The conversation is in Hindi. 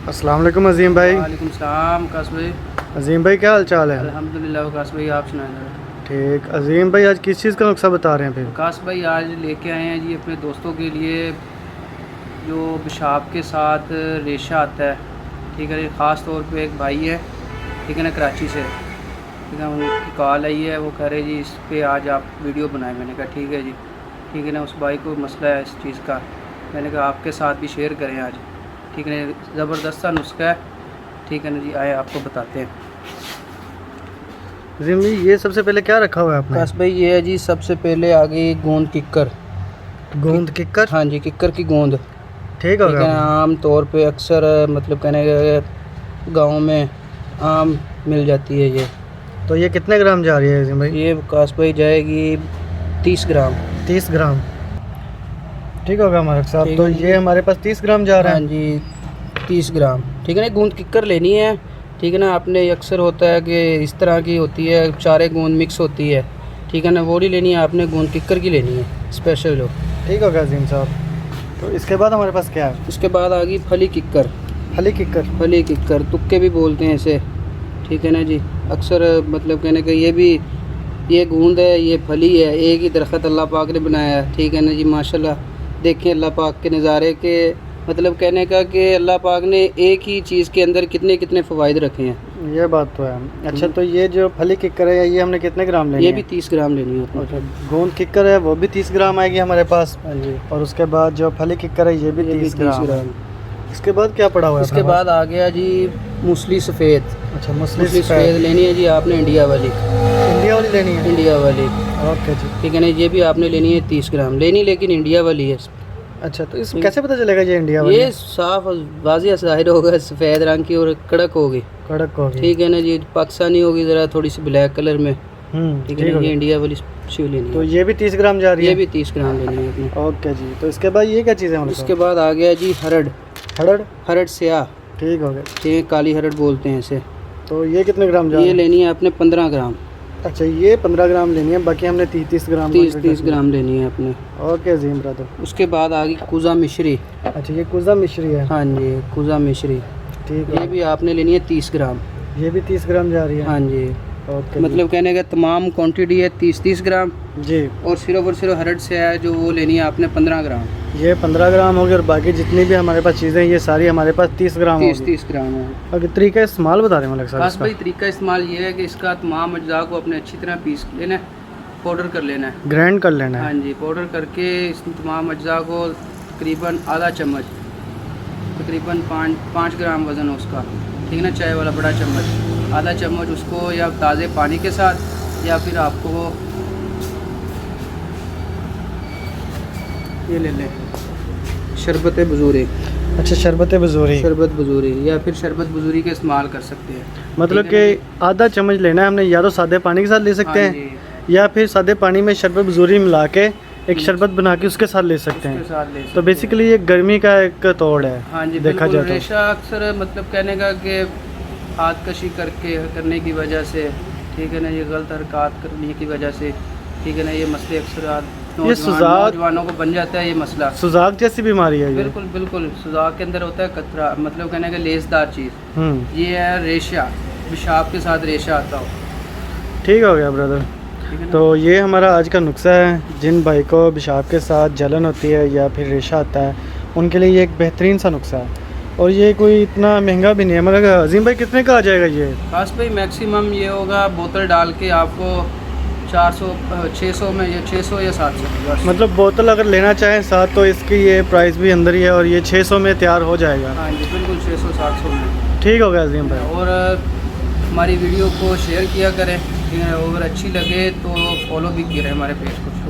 अस्सलाम वालेकुम अजीम भाई। वालेकुम सलाम काश भाई। अजीम भाई क्या हाल चाल है? अल्हम्दुलिल्लाह काश भाई, आप सुनाएं। ठीक। अजीम भाई आज किस चीज़ का नुस्खा बता रहे हैं फिर? काश भाई आज लेके आए हैं जी अपने दोस्तों के लिए जो पेशाब के साथ रेशा आता है, ठीक है। ख़ास तौर पे एक भाई है, ठीक है ना, कराची से, ठीक है। उनकी कॉल आई है, वो कह रहे जी इस पे आज आप वीडियो बनाएं। मैंने कहा ठीक है जी, ठीक है ना। उस भाई को मसला है इस चीज़ का, मैंने कहा आपके साथ भी शेयर करें आज, ठीक है। ज़बरदस्त सा नुस्खा है, ठीक है ना जी। आए आपको बताते हैं। अजीम भाई ये सबसे पहले क्या रखा हुआ है आपने? काश भाई ये है जी सबसे पहले आ गई गोंद किक्कर। गोंद किक्कर? हाँ जी, किक्कर की गोंद, ठीक हो ठीक है गया। ना। आम तौर पे अक्सर मतलब कहने के गाँव में आम मिल जाती है ये। तो ये कितने ग्राम जा रही है अजीम भाई? ये काश भाई जाएगी 30 ग्राम। 30 ग्राम, ठीक होगा हमारे साहब। ठीक तो है। ये हमारे पास 30 ग्राम जा रहा हाँ है। जी 30 ग्राम, ठीक है ना। गोंद किक्कर लेनी है, ठीक है ना। आपने अक्सर होता है कि इस तरह की होती है, चारे गोंद मिक्स होती है, ठीक है ना। वो नहीं लेनी है आपने, गोंद किक्कर की लेनी है स्पेशल हो। ठीक होगा अजीम साहब। तो इसके बाद हमारे पास क्या है? उसके बाद आ गई फली किक्कर। फली किक्कर? फली किक्कर तुक्के भी बोलते हैं इसे, ठीक है ना जी। अक्सर मतलब कहने का ये गूंद है, ये फली है, एक ही दरख्त अल्लाह पाक ने बनाया है, ठीक है ना जी। माशाल्लाह देखें अल्लाह पाक के नज़ारे के, मतलब कहने का कि अल्लाह पाक ने एक ही चीज़ के अंदर कितने कितने फ़वाइद रखे हैं। ये बात तो है। अच्छा तो ये जो फली किक्कर है ये हमने कितने ग्राम लेनी ये है? भी 30 ग्राम लेनी है अच्छा, गोंद किक्कर है वो भी 30 ग्राम आएगी हमारे पास। हाँ जी, और उसके बाद जो फली किक्कर है ये भी 30 ग्राम है। इसके बाद क्या पड़ा हुआ है? इसके बाद आ गया जी मूसली सफ़ेद। अच्छा मूसली सफ़ेद लेनी है जी आपने, इंडिया वाली। इंडिया वाली लेनी है? इंडिया वाली, ओके जी। ठीक है ना। ये भी आपने लेनी है 30 ग्राम लेनी, लेकिन इंडिया वाली है। अच्छा तो इसमें कैसे पता चलेगा ये इंडिया वाली ये साफ वाज़िह ज़ाहिर होगा, सफ़ेद रंग की और कड़क होगी, कड़क होगी, ठीक है ना जी। पाकिस्तानी होगी ज़रा थोड़ी सी ब्लैक कलर में, ठीक है ना। ये इंडिया वाली शिव लेनी तो है। ये भी 30 ग्राम जा रही है? ये भी 30 ग्राम लेनी है अपनी। ओके जी। तो इसके बाद ये क्या चीज़ है हमारे उसके बाद आ गया जी हरड़। हरड़? हरड़ स्याह, ठीक हो गया। ठीक है, काली हरड़ बोलते हैं इसे। तो ये कितने ग्राम जा ये रही है? लेनी है आपने 15 ग्राम। अच्छा ये 15 ग्राम लेनी है, बाकी हमने 30 ग्राम 30 ग्राम लेनी है आपने। Okay gym brother. उसके बाद आ गई कुज़ा मिश्री। अच्छा ये कुज़ा मिश्री है? हाँ जी कुज़ा मिश्री, ठीक ये है। भी आपने लेनी है 30 ग्राम। ये भी 30 ग्राम जा रही है? हाँ जी, ओके मतलब कहने का तमाम क्वांटिटी है 30 ग्राम। जी। और सिर्फ हरड़ से है जो वो लेनी है आपने 15 ग्राम। ये 15 ग्राम होगी और बाकी जितनी भी हमारे पास चीज़ें ये सारी हमारे पास 30 ग्राम होगी। 30 ग्राम है। और तरीका इस्तेमाल बता दें मलिक साहब खास इसका? भाई तरीका इस्तेमाल ये है कि इसका तमाम अज्जा को अपने अच्छी तरह पीस लेना है, पाउडर कर लेना है, ग्राइंड कर लेना हाँ है। जी। पाउडर करके इस तमाम अज्जा को तकरीबन आधा चम्मच, तकरीबन 5 ग्राम वज़न है उसका, ठीक है ना। चाय वाला बड़ा चम्मच, आधा चम्मच उसको या ताज़े पानी के साथ, या फिर आपको ये ले लें शरबत बजूरी। अच्छा शरबत बजूरी? शरबत बजूरी या फिर शरबत बजूरी का इस्तेमाल कर सकते हैं। मतलब कि आधा चम्मच लेना है हमने, या तो सादे पानी के साथ ले सकते हाँ हैं जी, या फिर सादे पानी में शरबत बजूरी मिला के एक शरबत बना के उसके साथ ले सकते उसके हैं। साथ ले सकते तो बेसिकली ये गर्मी का एक तोड़ है। हाँ जी, देखा बिल्कुल। जाए तो रेशा अक्सर मतलब कहने का कि हाथ कशी करने की वजह से, ठीक है ना, ये गलत हरकत करने की वजह से, ठीक है ना, ये मसले अक्सर नौजवानों को बन जाता है ये मसला। सुजाक जैसी बीमारी है ये? बिल्कुल बिल्कुल, सुजाक के अंदर होता है कतरा, मतलब कहने का लेसदार चीज़। ये है रेशा, पेशाब के साथ रेशा आता हो। ठीक हो गया ब्रदर। ठीक है ना? तो ये हमारा आज का नुस्खा है। जिन भाई को पेशाब के साथ जलन होती है या फिर रेशा आता है उनके लिए ये एक बेहतरीन सा नुस्खा है। और ये कोई इतना महंगा भी नहीं है। मतलब अजीम भाई कितने का आ जाएगा ये? खास भाई मैक्सिमम ये होगा बोतल डाल के आपको 600 में, या 600 या 700 बस। मतलब बोतल अगर लेना चाहें साथ तो इसकी ये प्राइस भी अंदर ही है और ये 600 में तैयार हो जाएगा। हाँ जी बिल्कुल 600-700 में। ठीक हो गया अजीम भाई। और हमारी वीडियो को शेयर किया करें, ठीक है। अगर अच्छी लगे तो फॉलो भी करें हमारे पेज को।